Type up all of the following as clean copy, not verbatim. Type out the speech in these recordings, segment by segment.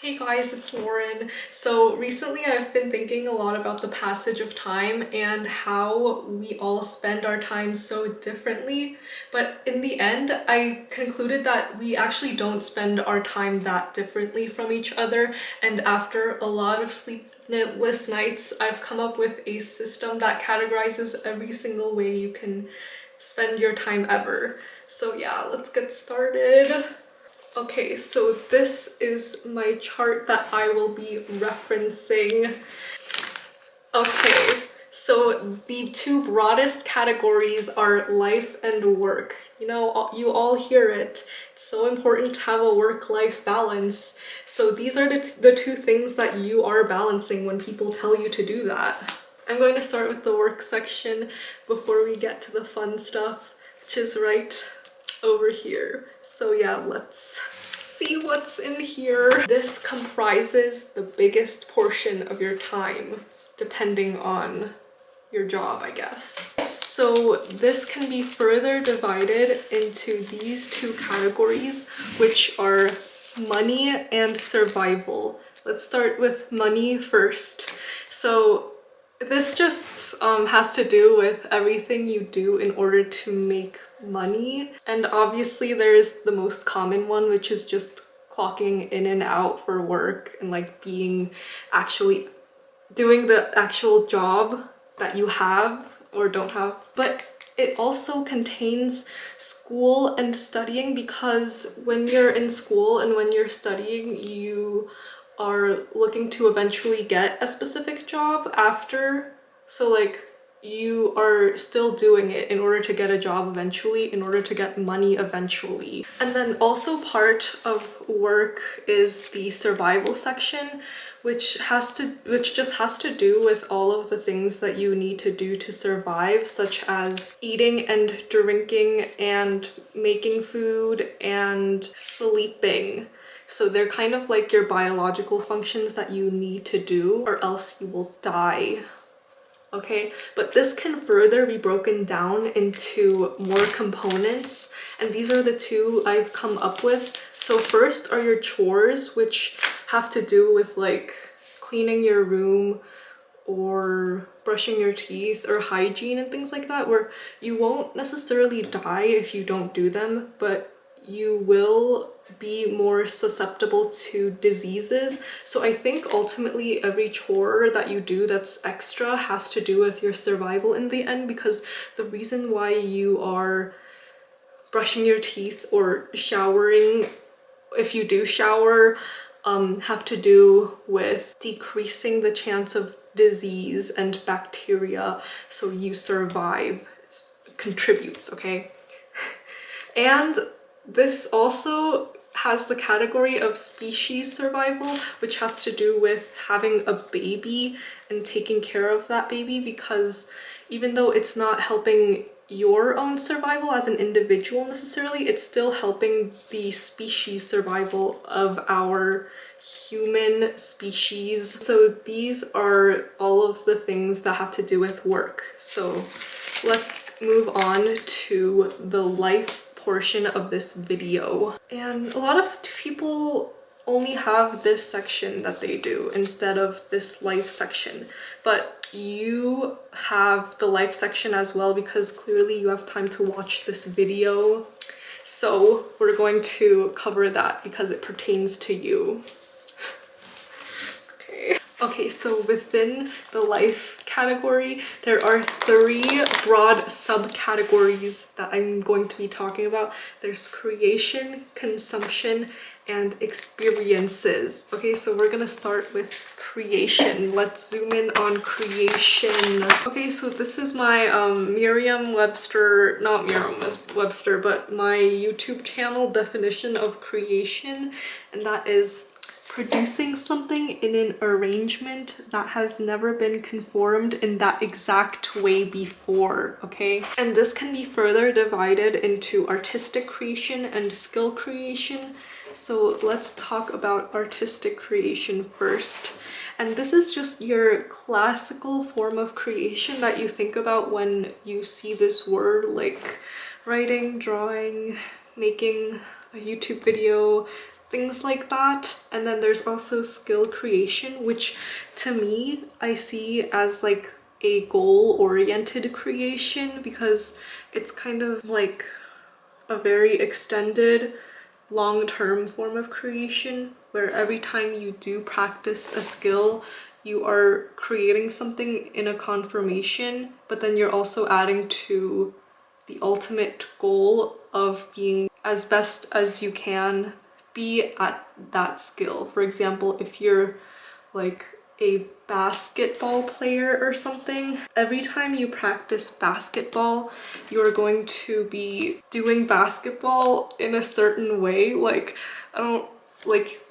Hey guys, it's Lauren. So recently I've been thinking a lot about the passage of time and how we all spend our time so differently. But in the end, I concluded that we actually don't spend our time that differently from each other. And after a lot of sleepless nights, I've come up with a system that categorizes every single way you can spend your time ever. So yeah, let's get started. Okay, so this is my chart that I will be referencing. Okay, so the two broadest categories are life and work. You know, you all hear it. It's so important to have a work-life balance. So these are the two things that you are balancing when people tell you to do that. I'm going to start with the work section before we get to the fun stuff, which is right over here. So yeah, let's see what's in here. This comprises the biggest portion of your time, depending on your job, I guess. So this can be further divided into these two categories, which are money and survival. Let's start with money first. So this just has to do with everything you do in order to make money. And obviously there's the most common one, which is just clocking in and out for work and like actually doing the actual job that you have or don't have. But it also contains school and studying, because when you're in school and when you're studying, you are looking to eventually get a specific job after. So like you are still doing it in order to get a job eventually, in order to get money eventually. And then also part of work is the survival section, which just has to do with all of the things that you need to do to survive, such as eating and drinking and making food and sleeping. So they're kind of like your biological functions that you need to do or else you will die. Okay, but this can further be broken down into more components, and these are the two I've come up with. So first are your chores, which have to do with like cleaning your room or brushing your teeth or hygiene and things like that, where you won't necessarily die if you don't do them, but you will be more susceptible to diseases. So I think ultimately every chore that you do that's extra has to do with your survival in the end, because the reason why you are brushing your teeth or showering, if you do shower, have to do with decreasing the chance of disease and bacteria, so you survive. It contributes, okay? And this also has the category of species survival, which has to do with having a baby and taking care of that baby, because even though it's not helping your own survival as an individual necessarily, it's still helping the species survival of our human species. So these are all of the things that have to do with work. So let's move on to the life portion of this video. And a lot of people only have this section that they do instead of this life section, but you have the life section as well, because clearly you have time to watch this video. So we're going to cover that because it pertains to you. Okay, so within the life category, there are 3 broad subcategories that I'm going to be talking about. There's creation, consumption, and experiences. Okay, so we're gonna start with creation. Let's zoom in on creation. Okay, so this is my Merriam-Webster, not Merriam-Webster, but my YouTube channel definition of creation, and that is producing something in an arrangement that has never been conformed in that exact way before, okay? And this can be further divided into artistic creation and skill creation. So let's talk about artistic creation first. And this is just your classical form of creation that you think about when you see this word, like writing, drawing, making a YouTube video, things like that. And then there's also skill creation, which to me I see as like a goal-oriented creation, because it's kind of like a very extended long-term form of creation, where every time you do practice a skill, you are creating something in a confirmation, but then you're also adding to the ultimate goal of being as best as you can be at that skill. For example, if you're like a basketball player or something, every time you practice basketball, you're going to be doing basketball in a certain way. Like,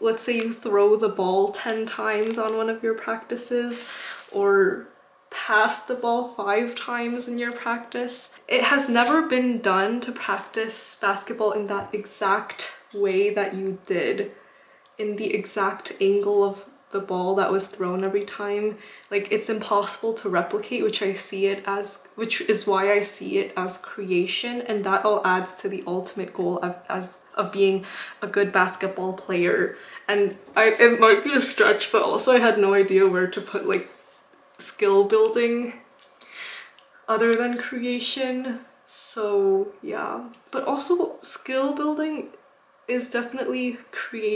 let's say you throw the ball 10 times on one of your practices, or pass the ball 5 times in your practice. It has never been done to practice basketball in that exact way that you did, in the exact angle of the ball that was thrown every time. Like, it's impossible to replicate, which is why I see it as creation, and that all adds to the ultimate goal of being a good basketball player. And it might be a stretch, but also I had no idea where to put like skill building other than creation. So yeah, but also skill building is definitely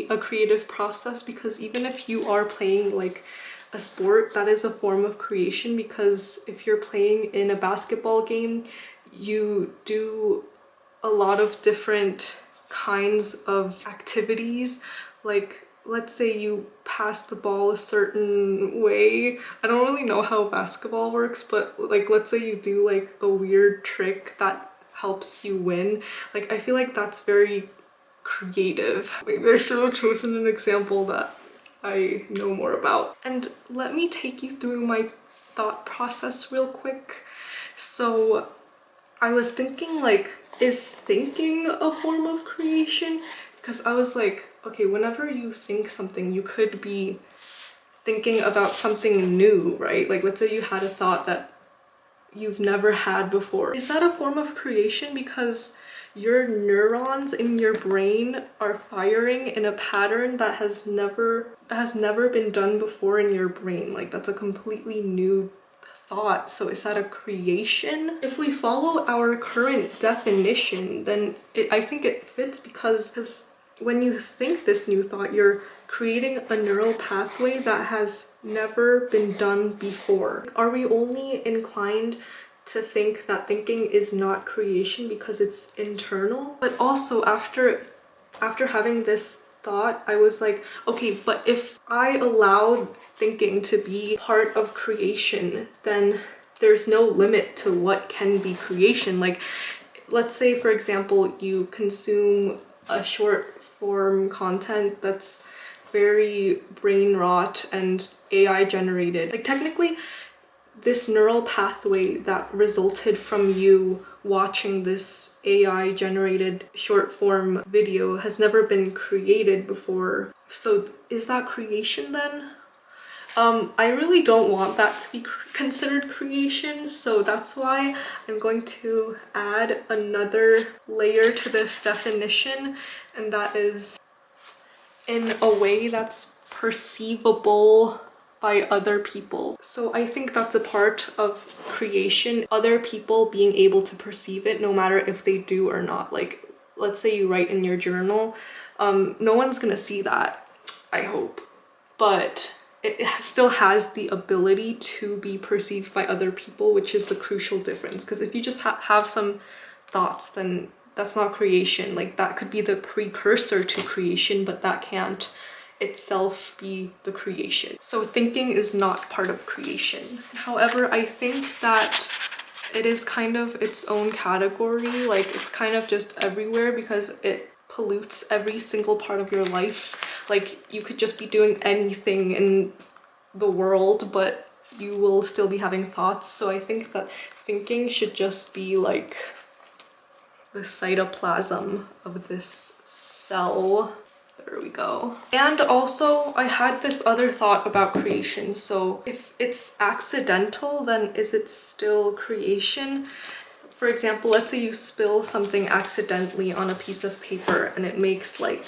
a creative process, because even if you are playing like a sport, that is a form of creation, because if you're playing in a basketball game, you do a lot of different kinds of activities. Like, let's say you pass the ball a certain way. I don't really know how basketball works, but like, let's say you do like a weird trick that helps you win. Like, I feel like that's very creative. Maybe I should have chosen an example that I know more about. And let me take you through my thought process real quick. So I was thinking, like, is thinking a form of creation? Because I was like, okay, whenever you think something, you could be thinking about something new, right? Like, let's say you had a thought that you've never had before. Is that a form of creation? Because your neurons in your brain are firing in a pattern that has never been done before in your brain. Like, that's a completely new thought. So is that a creation? If we follow our current definition, then I think it fits, because when you think this new thought, you're creating a neural pathway that has never been done before. Are we only inclined to think that thinking is not creation because it's internal? But also, after having this thought, I was like, okay, but if I allow thinking to be part of creation, then there's no limit to what can be creation. Like, let's say, for example, you consume a short form content that's very brain rot and AI generated. Like, technically, this neural pathway that resulted from you watching this AI generated short form video has never been created before. So is that creation then? I really don't want that to be considered creation, so that's why I'm going to add another layer to this definition, and that is in a way that's perceivable by other people. So I think that's a part of creation, other people being able to perceive it no matter if they do or not. Like, let's say you write in your journal, no one's gonna see that, I hope, but it still has the ability to be perceived by other people, which is the crucial difference. Because if you just have some thoughts, then that's not creation. Like, that could be the precursor to creation, but that can't itself be the creation. So thinking is not part of creation. However, I think that it is kind of its own category. Like, it's kind of just everywhere because it pollutes every single part of your life. Like, you could just be doing anything in the world, but you will still be having thoughts. So I think that thinking should just be like the cytoplasm of this cell. There we go. And also, I had this other thought about creation. So if it's accidental, then is it still creation? For example, let's say you spill something accidentally on a piece of paper and it makes like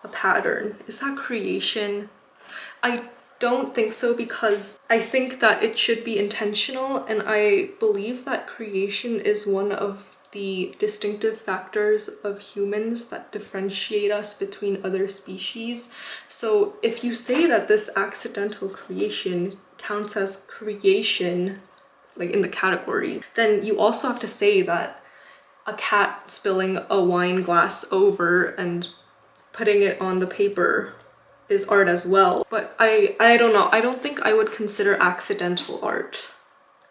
a pattern. Is that creation? I don't think so, because I think that it should be intentional, and I believe that creation is one of the distinctive factors of humans that differentiate us between other species. So if you say that this accidental creation counts as creation, like in the category, then you also have to say that a cat spilling a wine glass over and putting it on the paper is art as well. But I don't know. I don't think I would consider accidental art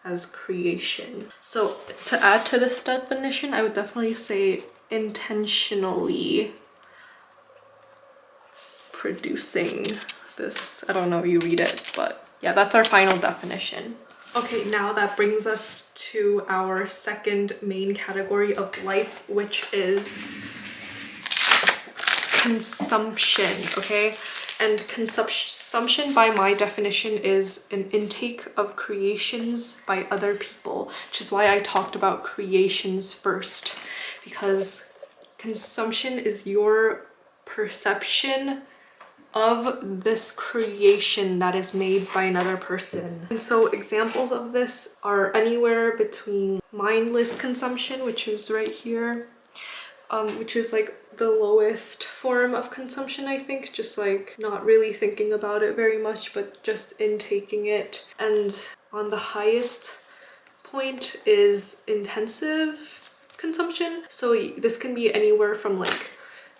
as creation. So to add to this definition, I would definitely say intentionally producing this. I don't know if you read it, but yeah, that's our final definition. Okay, now that brings us to our second main category of life, which is consumption, okay? And consumption, by my definition, is an intake of creations by other people, which is why I talked about creations first, because consumption is your perception of this creation that is made by another person. And so examples of this are anywhere between mindless consumption, which is right here, which is like the lowest form of consumption, I think, just like not really thinking about it very much, but just intaking it. And on the highest point is intensive consumption. So this can be anywhere from like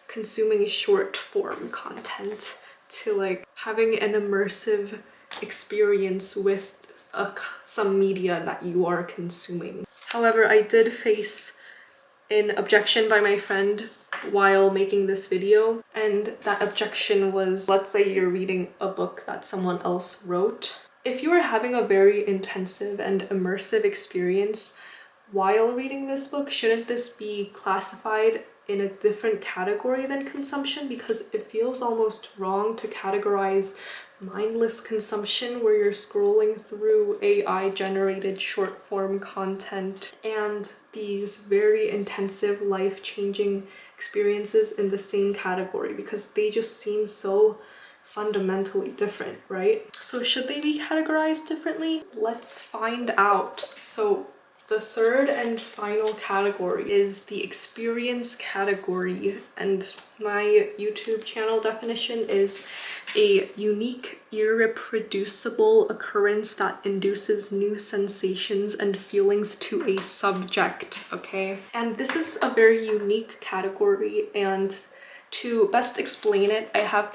consuming short form content to like having an immersive experience with some media that you are consuming. However, I did face an objection by my friend while making this video, and that objection was, let's say you're reading a book that someone else wrote. If you are having a very intensive and immersive experience while reading this book, shouldn't this be classified in a different category than consumption? Because it feels almost wrong to categorize mindless consumption where you're scrolling through AI generated short form content and these very intensive life-changing experiences in the same category, because they just seem so fundamentally different, right? So should they be categorized differently? Let's find out. So the third and final category is the experience category, and my YouTube channel definition is a unique, irreproducible occurrence that induces new sensations and feelings to a subject, okay? And this is a very unique category, and to best explain it, I have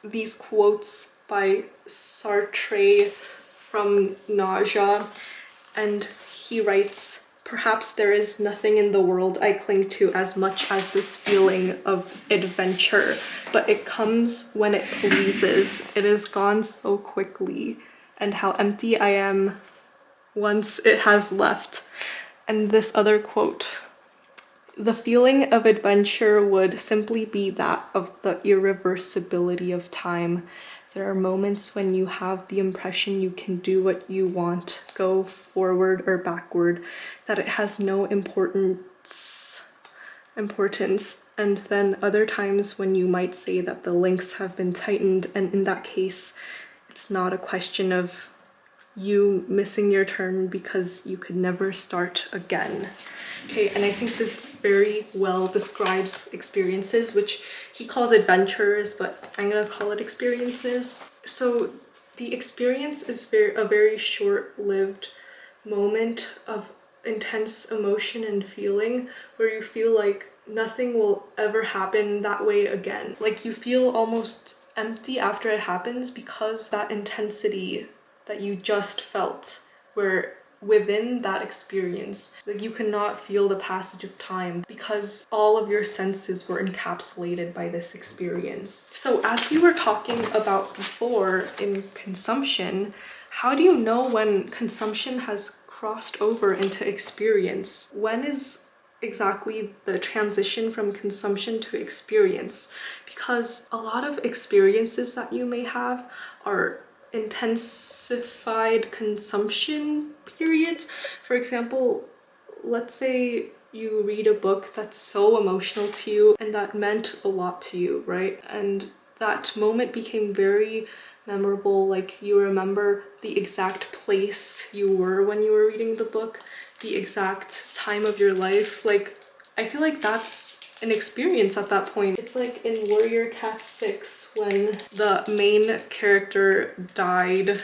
these quotes by Sartre from Nausea, and he writes, "Perhaps there is nothing in the world I cling to as much as this feeling of adventure, but it comes when it pleases. It is gone so quickly, and how empty I am once it has left." And this other quote, "The feeling of adventure would simply be that of the irreversibility of time. There are moments when you have the impression you can do what you want, go forward or backward, that it has no importance, and then other times when you might say that the links have been tightened, and in that case, it's not a question of you missing your turn because you could never start again." Okay, and I think this very well describes experiences, which he calls adventures, but I'm gonna call it experiences. So the experience is a very short-lived moment of intense emotion and feeling where you feel like nothing will ever happen that way again. Like you feel almost empty after it happens because that intensity that you just felt, where within that experience, like you cannot feel the passage of time because all of your senses were encapsulated by this experience. So as we were talking about before in consumption, how do you know when consumption has crossed over into experience? When is exactly the transition from consumption to experience? Because a lot of experiences that you may have are intensified consumption periods. For example, let's say you read a book that's so emotional to you and that meant a lot to you, right? And that moment became very memorable. Like, you remember the exact place you were when you were reading the book, the exact time of your life. Like, I feel like that's an experience at that point. It's like in Warrior Cat 6 when the main character died.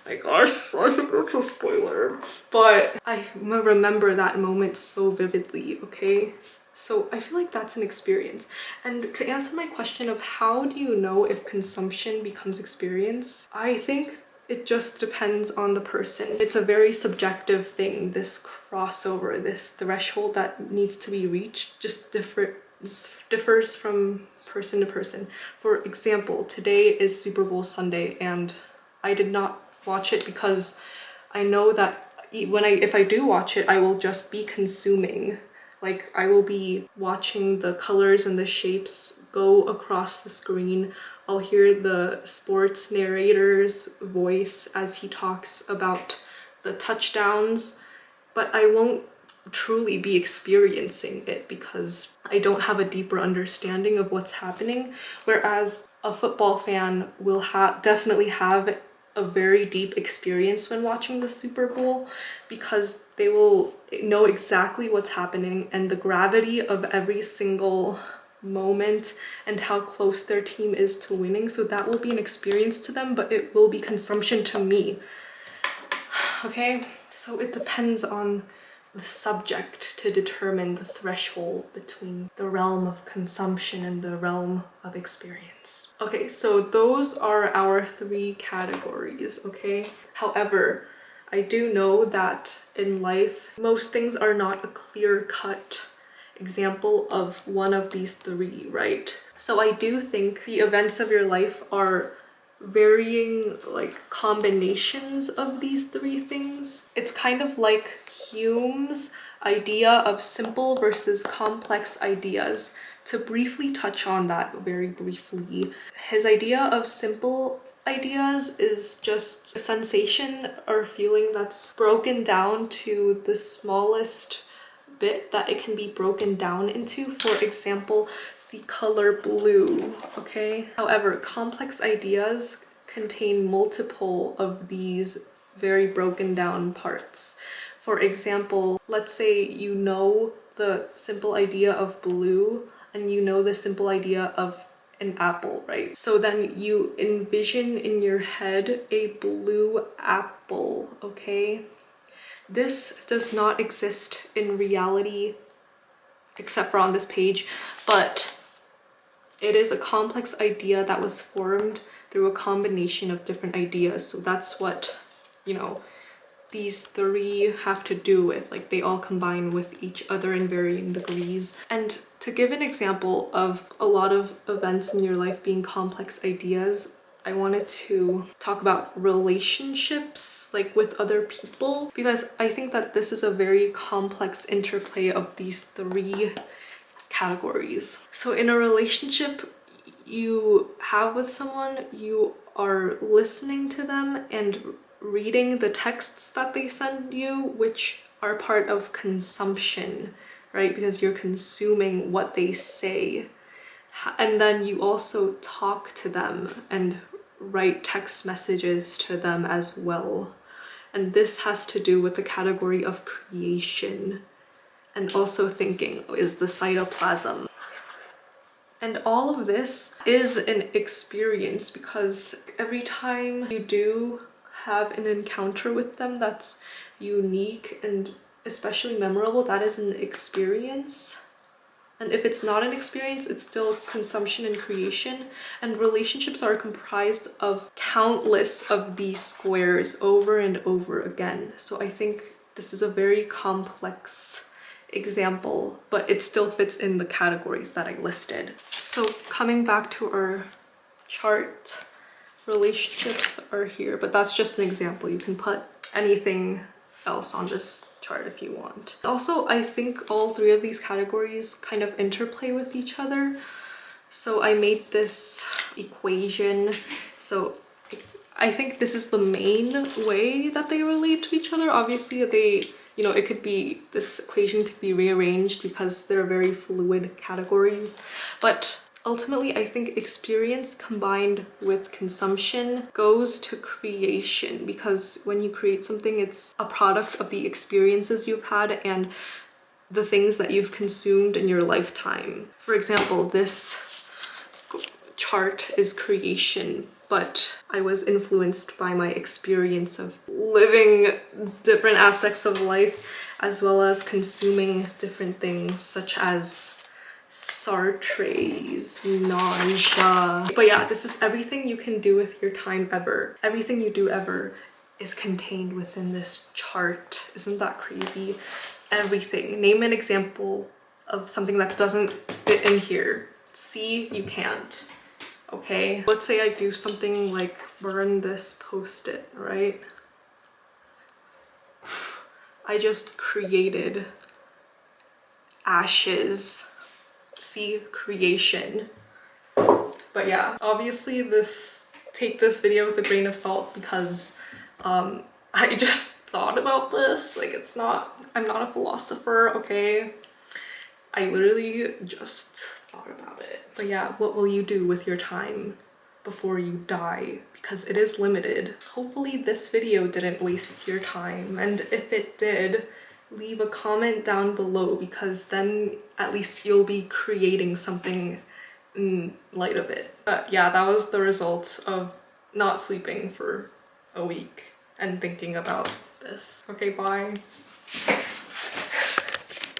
My gosh, I think that's a spoiler. But I remember that moment so vividly, okay? So I feel like that's an experience. And to answer my question of how do you know if consumption becomes experience, I think it just depends on the person. It's a very subjective thing, this crossover, this threshold that needs to be reached just differs from person to person. For example, today is Super Bowl Sunday and I did not watch it because I know that if I do watch it, I will just be consuming. Like, I will be watching the colors and the shapes go across the screen. I'll hear the sports narrator's voice as he talks about the touchdowns, but I won't truly be experiencing it because I don't have a deeper understanding of what's happening. Whereas a football fan will definitely have a very deep experience when watching the Super Bowl because they will know exactly what's happening and the gravity of every single moment and how close their team is to winning. So that will be an experience to them, but it will be consumption to me. Okay, so it depends on the subject to determine the threshold between the realm of consumption and the realm of experience. Okay, so those are our 3 categories, okay? However, I do know that in life, most things are not a clear-cut example of one of these 3, right? So I do think the events of your life are varying like combinations of these 3 things. It's kind of like Hume's idea of simple versus complex ideas. To briefly touch on that very briefly, his idea of simple ideas is just a sensation or feeling that's broken down to the smallest bit that it can be broken down into. For example, the color blue, okay? However, complex ideas contain multiple of these very broken down parts. For example, let's say you know the simple idea of blue and you know the simple idea of an apple, right? So then you envision in your head a blue apple, okay? This does not exist in reality except for on this page, but it is a complex idea that was formed through a combination of different ideas. So that's what, you know, these 3 have to do with. Like, they all combine with each other in varying degrees. And to give an example of a lot of events in your life being complex ideas, I wanted to talk about relationships, like with other people, because I think that this is a very complex interplay of these 3 categories. So in a relationship you have with someone, you are listening to them and reading the texts that they send you, which are part of consumption, right? Because you're consuming what they say. And then you also talk to them and write text messages to them as well. And this has to do with the category of creation. And also thinking is the cytoplasm. And all of this is an experience because every time you do have an encounter with them that's unique and especially memorable, that is an experience. And if it's not an experience, it's still consumption and creation. And relationships are comprised of countless of these squares over and over again. So I think this is a very complex example, but it still fits in the categories that I listed. So coming back to our chart, relationships are here, but that's just an example. You can put anything else on this chart if you want. Also, I think all 3 of these categories kind of interplay with each other. So I made this equation. So I think this is the main way that they relate to each other. Obviously, they you know, it could be, this equation could be rearranged because they're very fluid categories. But ultimately, I think experience combined with consumption goes to creation, because when you create something, it's a product of the experiences you've had and the things that you've consumed in your lifetime. For example, this chart is creation, but I was influenced by my experience of living different aspects of life, as well as consuming different things such as Sartre's, nausea. But yeah, this is everything you can do with your time ever. Everything you do ever is contained within this chart. Isn't that crazy? Everything. Name an example of something that doesn't fit in here. See, you can't. Okay, let's say I do something like burn this post-it, right? I just created ashes. See, creation. But yeah, obviously take this video with a grain of salt, because I just thought about this. Like, I'm not a philosopher, okay? I literally just thought about it. But yeah, what will you do with your time before you die? Because it is limited. Hopefully this video didn't waste your time, and if it did, leave a comment down below, because then at least you'll be creating something in light of it. But yeah, that was the result of not sleeping for a week and thinking about this. Okay, bye.